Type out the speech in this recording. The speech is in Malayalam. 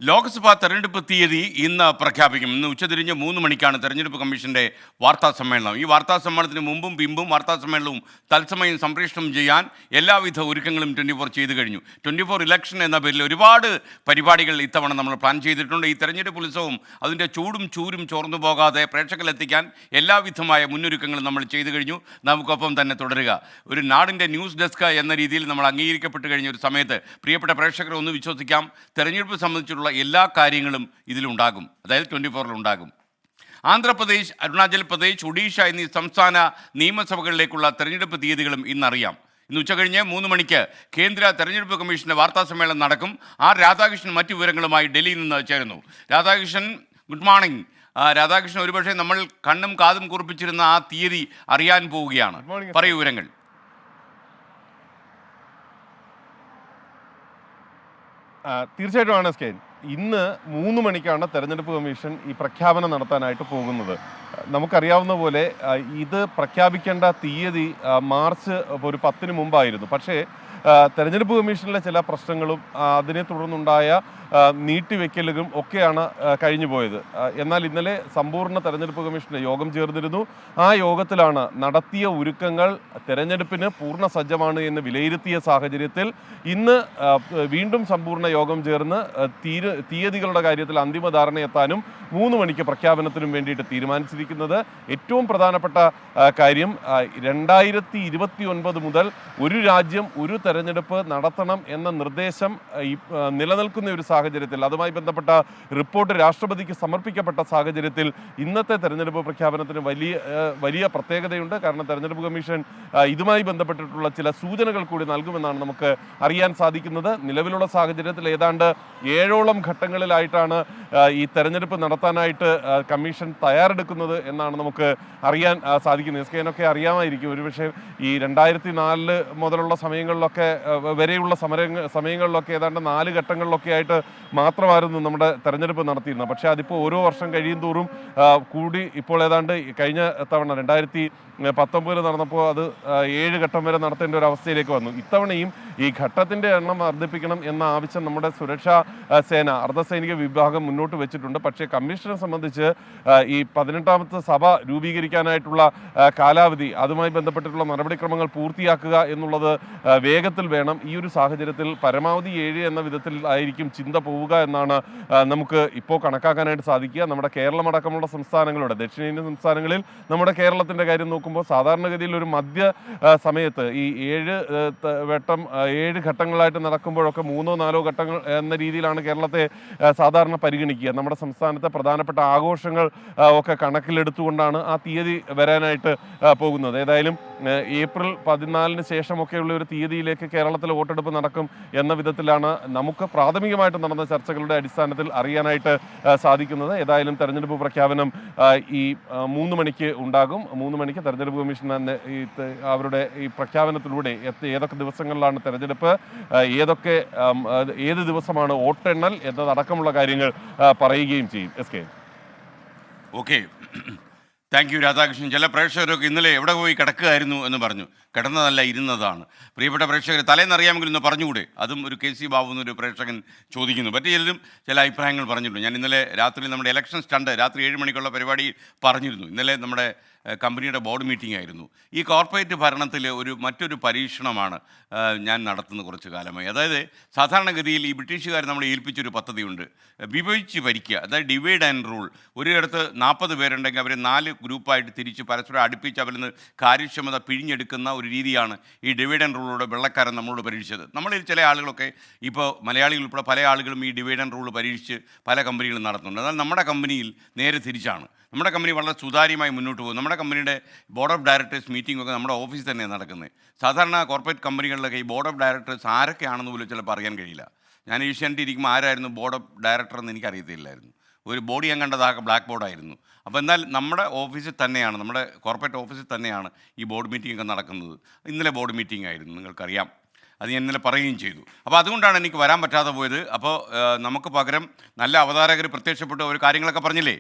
ലോക്സഭാ തെരഞ്ഞെടുപ്പ് തീയതി ഇന്ന് പ്രഖ്യാപിക്കും. ഇന്ന് ഉച്ചതിരിഞ്ഞ് 3 മണിക്കാണ് തെരഞ്ഞെടുപ്പ് കമ്മീഷന്റെ വാർത്താ സമ്മേളനം. ഈ വാർത്താ സമ്മേളനത്തിന് മുമ്പും പിമ്പും വാർത്താ സമ്മേളനവും തത്സമയം സംപ്രേഷണം ചെയ്യാൻ എല്ലാവിധ ഒരുക്കങ്ങളും 24 ചെയ്തു കഴിഞ്ഞു. 24 ഇലക്ഷൻ എന്ന പേരിൽ ഒരുപാട് പരിപാടികൾ ഇത്തവണ നമ്മൾ പ്ലാൻ ചെയ്തിട്ടുണ്ട്. ഈ തെരഞ്ഞെടുപ്പ് ഉത്സവം അതിൻ്റെ ചൂടും ചൂരും ചോർന്നു പോകാതെ പ്രേക്ഷകരിലെത്തിക്കാൻ എല്ലാവിധമായ മുന്നൊരുക്കങ്ങളും നമ്മൾ ചെയ്തു കഴിഞ്ഞു. നമുക്കൊപ്പം തന്നെ തുടരുക. ഒരു നാടിൻ്റെ ന്യൂസ് ഡെസ്ക് എന്ന രീതിയിൽ നമ്മൾ അംഗീകരിക്കപ്പെട്ട് കഴിഞ്ഞ ഒരു സമയത്ത് പ്രിയപ്പെട്ട പ്രേക്ഷകരെ ഒന്ന് വിശ്വസിക്കാം, തെരഞ്ഞെടുപ്പ് സംബന്ധിച്ചുള്ള എല്ലാ കാര്യങ്ങളും ഇതിലുണ്ടാകും, അതായത് 24-ലുണ്ടാകും. ആന്ധ്രാപ്രദേശ്, അരുണാചൽ പ്രദേശ്, ഒഡീഷ എന്നീ സംസ്ഥാന നിയമസഭകളിലേക്കുള്ള തെരഞ്ഞെടുപ്പ് തീയതികളും ഇന്നറിയാം. ഇന്ന് ഉച്ചകഴിഞ്ഞ് 3 മണിക്ക് കേന്ദ്ര തെരഞ്ഞെടുപ്പ് കമ്മീഷന്റെ വാർത്താ സമ്മേളനം നടക്കും. ആർ രാധാകൃഷ്ണൻ മറ്റു വിവരങ്ങളുമായി ഡൽഹിയിൽ നിന്ന് ചേരുന്നു. Radhakrishnan, good morning. രാധാകൃഷ്ണൻ, ഒരുപക്ഷെ നമ്മൾ കണ്ണും കാതും കുറിപ്പിച്ചിരുന്ന ആ തീയതി അറിയാൻ പോവുകയാണ്. പറയൂ വിവരങ്ങൾ. തീർച്ചയായിട്ടും ആണ് സ്കെയിൻ. ഇന്ന് 3 മണിക്കാണ് തെരഞ്ഞെടുപ്പ് കമ്മീഷൻ ഈ പ്രഖ്യാപനം നടത്താനായിട്ട് പോകുന്നത്. നമുക്കറിയാവുന്ന പോലെ ഇത് പ്രഖ്യാപിക്കേണ്ട തീയതി മാർച്ച് ഒരു 10-ന് മുമ്പായിരുന്നു. പക്ഷേ തെരഞ്ഞെടുപ്പ് കമ്മീഷനിലെ ചില പ്രശ്നങ്ങളും അതിനെ തുടർന്നുണ്ടായ നീട്ടിവെക്കലുകളും ഒക്കെയാണ് കഴിഞ്ഞു പോയത്. എന്നാൽ ഇന്നലെ സമ്പൂർണ്ണ തെരഞ്ഞെടുപ്പ് കമ്മീഷന്റെ യോഗം ചേർന്നിരുന്നു. ആ യോഗത്തിലാണ് നടത്തിയ ഒരുക്കങ്ങൾ തെരഞ്ഞെടുപ്പിന് പൂർണ്ണ സജ്ജമാണ് എന്ന് വിലയിരുത്തിയ സാഹചര്യത്തിൽ ഇന്ന് വീണ്ടും സമ്പൂർണ്ണ യോഗം ചേർന്ന് തീയതികളുടെ കാര്യത്തിൽ അന്തിമ ധാരണയെത്താനും 3 മണിക്ക് പ്രഖ്യാപനത്തിനും വേണ്ടിയിട്ട് തീരുമാനിച്ചിരിക്കുന്നത്. ഏറ്റവും പ്രധാനപ്പെട്ട കാര്യം 2029 മുതൽ ഒരു രാജ്യം ഒരു തെരഞ്ഞെടുപ്പ് നടത്തണം എന്ന നിർദ്ദേശം നിലനിൽക്കുന്ന ഒരു സാഹചര്യത്തിൽ, അതുമായി ബന്ധപ്പെട്ട റിപ്പോർട്ട് രാഷ്ട്രപതിക്ക് സമർപ്പിക്കപ്പെട്ട സാഹചര്യത്തിൽ ഇന്നത്തെ തെരഞ്ഞെടുപ്പ് പ്രഖ്യാപനത്തിന് വലിയ പ്രത്യേകതയുണ്ട്. കാരണം തെരഞ്ഞെടുപ്പ് കമ്മീഷൻ ഇതുമായി ബന്ധപ്പെട്ടിട്ടുള്ള ചില സൂചനകൾ കൂടി നൽകുമെന്നാണ് നമുക്ക് അറിയാൻ സാധിക്കുന്നത്. നിലവിലുള്ള സാഹചര്യത്തിൽ ഏതാണ്ട് 7ഓളം ഘട്ടങ്ങളിലായിട്ടാണ് ഈ തെരഞ്ഞെടുപ്പ് നടത്താനായിട്ട് കമ്മീഷൻ തയ്യാറെടുക്കുന്നത് എന്നാണ് നമുക്ക് അറിയാൻ സാധിക്കുന്നത്. സ്കെയിനൊക്കെ അറിയാമായിരിക്കും. ഒരുപക്ഷെ ഈ 2004 മുതലുള്ള സമയങ്ങളിലൊക്കെ വരെയുള്ള സമയങ്ങളിലൊക്കെ ഏതാണ്ട് 4 ഘട്ടങ്ങളിലൊക്കെ ആയിട്ട് മാത്രമായിരുന്നു നമ്മുടെ തെരഞ്ഞെടുപ്പ് നടത്തിയിരുന്നത്. പക്ഷേ അതിപ്പോൾ ഓരോ വർഷം കഴിയും തോറും കൂടി ഇപ്പോൾ ഏതാണ്ട് കഴിഞ്ഞ തവണ 2019 നടന്നപ്പോൾ അത് 7 ഘട്ടം വരെ നടത്തേണ്ട ഒരു അവസ്ഥയിലേക്ക് വന്നു. ഇത്തവണയും ഈ ഘട്ടത്തിൻ്റെ എണ്ണം വർദ്ധിപ്പിക്കണം എന്ന ആവശ്യം നമ്മുടെ സുരക്ഷാ സേന, അർദ്ധസൈനിക വിഭാഗം മുന്നോട്ട് വെച്ചിട്ടുണ്ട്. പക്ഷേ കമ്മീഷനെ സംബന്ധിച്ച് ഈ 18ാമത്തെ സഭ രൂപീകരിക്കാനായിട്ടുള്ള കാലാവധി, അതുമായി ബന്ധപ്പെട്ടിട്ടുള്ള നടപടിക്രമങ്ങൾ പൂർത്തിയാക്കുക എന്നുള്ളത് വേഗത്തിൽ വേണം. ഈ ഒരു സാഹചര്യത്തിൽ പരമാവധി 7 എന്ന വിധത്തിൽ ആയിരിക്കും ചിന്ത പോവുക എന്നാണ് നമുക്ക് ഇപ്പോൾ കണക്കാക്കാനായിട്ട് സാധിക്കുക. നമ്മുടെ കേരളമടക്കമുള്ള സംസ്ഥാനങ്ങളുടെ, ദക്ഷിണേന്ത്യൻ സംസ്ഥാനങ്ങളിൽ നമ്മുടെ കേരളത്തിൻ്റെ കാര്യം നോക്കുമ്പോൾ സാധാരണഗതിയിൽ ഒരു മധ്യ സമയത്ത് ഈ 7 ഘട്ടങ്ങളായിട്ട് നടക്കുമ്പോഴൊക്കെ 3-4 ഘട്ടങ്ങൾ എന്ന രീതിയിലാണ് കേരളത്തെ സാധാരണ പരിഗണിക്കുക. നമ്മുടെ സംസ്ഥാനത്തെ പ്രധാനപ്പെട്ട ആഘോഷങ്ങൾ ഒക്കെ കണക്കിലെടുത്തുകൊണ്ടാണ് ആ തീയതി വരാനായിട്ട് പോകുന്നത്. ഏതായാലും ഏപ്രിൽ 14-ന് ശേഷമൊക്കെയുള്ള ഒരു തീയതിയിലേക്ക് കേരളത്തിൽ വോട്ടെടുപ്പ് നടക്കും എന്ന വിധത്തിലാണ് നമുക്ക് പ്രാഥമികമായിട്ട് നടന്ന ചർച്ചകളുടെ അടിസ്ഥാനത്തിൽ അറിയാനായിട്ട് സാധിക്കുന്നത്. ഏതായാലും തെരഞ്ഞെടുപ്പ് പ്രഖ്യാപനം ഈ 3 മണിക്ക് ഉണ്ടാകും. 3 മണിക്ക് തെരഞ്ഞെടുപ്പ് കമ്മീഷൻ അവരുടെ ഈ പ്രഖ്യാപനത്തിലൂടെ ഏതൊക്കെ ദിവസങ്ങളിലാണ് തെരഞ്ഞെടുപ്പ്, ഏത് ദിവസമാണ് വോട്ടെണ്ണൽ എന്നതടക്കമുള്ള കാര്യങ്ങൾ പറയുകയും ചെയ്യും. Okay, thank you Radhakrishnan. ചില പ്രേക്ഷകരൊക്കെ ഇന്നലെ എവിടെ പോയി കിടക്കുകയായിരുന്നു എന്ന് പറഞ്ഞു. കിടന്നതല്ല, ഇരുന്നതാണ്. പ്രിയപ്പെട്ട പ്രേക്ഷകർ, തലേന്നറിയാമെങ്കിൽ ഇന്ന് പറഞ്ഞുകൂടെ? അതും ഒരു KC ബാബു എന്നൊരു പ്രേക്ഷകൻ ചോദിക്കുന്നു. പറ്റിയതിലും ചില അഭിപ്രായങ്ങൾ പറഞ്ഞിട്ടുണ്ട്. ഞാൻ ഇന്നലെ രാത്രി നമ്മുടെ ഇലക്ഷൻ സ്റ്റണ്ട് രാത്രി 7 മണിക്കുള്ള പരിപാടി പറഞ്ഞിരുന്നു. ഇന്നലെ നമ്മുടെ കമ്പനിയുടെ ബോർഡ് മീറ്റിംഗ് ആയിരുന്നു. ഈ കോർപ്പറേറ്റ് ഭരണത്തിൽ മറ്റൊരു പരീക്ഷണമാണ് ഞാൻ നടത്തുന്ന കുറച്ച് കാലമായി. അതായത് സാധാരണഗതിയിൽ ഈ ബ്രിട്ടീഷുകാർ നമ്മളെ ഏൽപ്പിച്ചൊരു പദ്ധതിയുണ്ട്, വിഭജിച്ച് ഭരിക്കുക. അതായത് ഡിവൈഡ് ആൻഡ് റൂൾ. ഒരിടത്ത് 40 പേരുണ്ടെങ്കിൽ അവരെ 4 ഗ്രൂപ്പായിട്ട് തിരിച്ച് പരസ്പരം അടുപ്പിച്ച് അവരിൽ നിന്ന് കാര്യക്ഷമത പിഴിഞ്ഞെടുക്കുന്ന ഒരു രീതിയാണ് ഈ ഡിവൈഡ് ആൻഡ് റൂളിലൂടെ വെള്ളക്കാരൻ നമ്മളോട് പരീക്ഷിച്ചത്. നമ്മളിൽ ചില ആളുകളൊക്കെ, ഇപ്പോൾ മലയാളികൾ ഉൾപ്പെടെ പല ആളുകളും ഈ ഡിവൈഡ് ആൻഡ് റൂൾ പരീക്ഷിച്ച് പല കമ്പനികളും നടത്തുന്നുണ്ട്. എന്നാൽ നമ്മുടെ കമ്പനിയിൽ നേരെ തിരിച്ചാണ്. നമ്മുടെ കമ്പനി വളരെ സുതാര്യമായി മുന്നോട്ട് പോകും. നമ്മുടെ കമ്പനിയുടെ ബോർഡ് ഓഫ് ഡയറക്ടേഴ്സ് മീറ്റിംഗ് ഒക്കെ നമ്മുടെ ഓഫീസിൽ തന്നെയാണ് നടക്കുന്നത്. സാധാരണ കോർപ്പറേറ്റ് കമ്പനികളിലൊക്കെ ഈ ബോർഡ് ഓഫ് ഡയറക്ടേഴ്സ് ആരൊക്കെയാണെന്ന് പോലും ചിലപ്പോൾ അറിയാൻ കഴിയില്ല. ഞാൻ ഏഷ്യാനെറ്റ് ഇരിക്കുമ്പോൾ ആരായിരുന്നു ബോർഡ് ഓഫ് ഡയറക്ടർ എന്ന് എനിക്കറിയത്തില്ലായിരുന്നു. ഒരു ബോഡി ഞാൻ കണ്ടതാകെ ബ്ലാക്ക് ബോർഡായിരുന്നു. അപ്പോൾ എന്നാൽ നമ്മുടെ ഓഫീസിൽ തന്നെയാണ്, നമ്മുടെ കോർപ്പറേറ്റ് ഓഫീസിൽ തന്നെയാണ് ഈ ബോർഡ് മീറ്റിംഗ് ഒക്കെ നടക്കുന്നത്. ഇന്നലെ ബോർഡ് മീറ്റിംഗ് ആയിരുന്നു, നിങ്ങൾക്കറിയാം. അത് ഞാൻ ഇന്നലെ പറയുകയും ചെയ്തു. അപ്പോൾ അതുകൊണ്ടാണ് എനിക്ക് വരാൻ പറ്റാതെ പോയത്. അപ്പോൾ നമുക്ക് പകരം നല്ല അവതാരകർ പ്രത്യക്ഷപ്പെട്ട ഒരു കാര്യങ്ങളൊക്കെ പറഞ്ഞില്ലേ.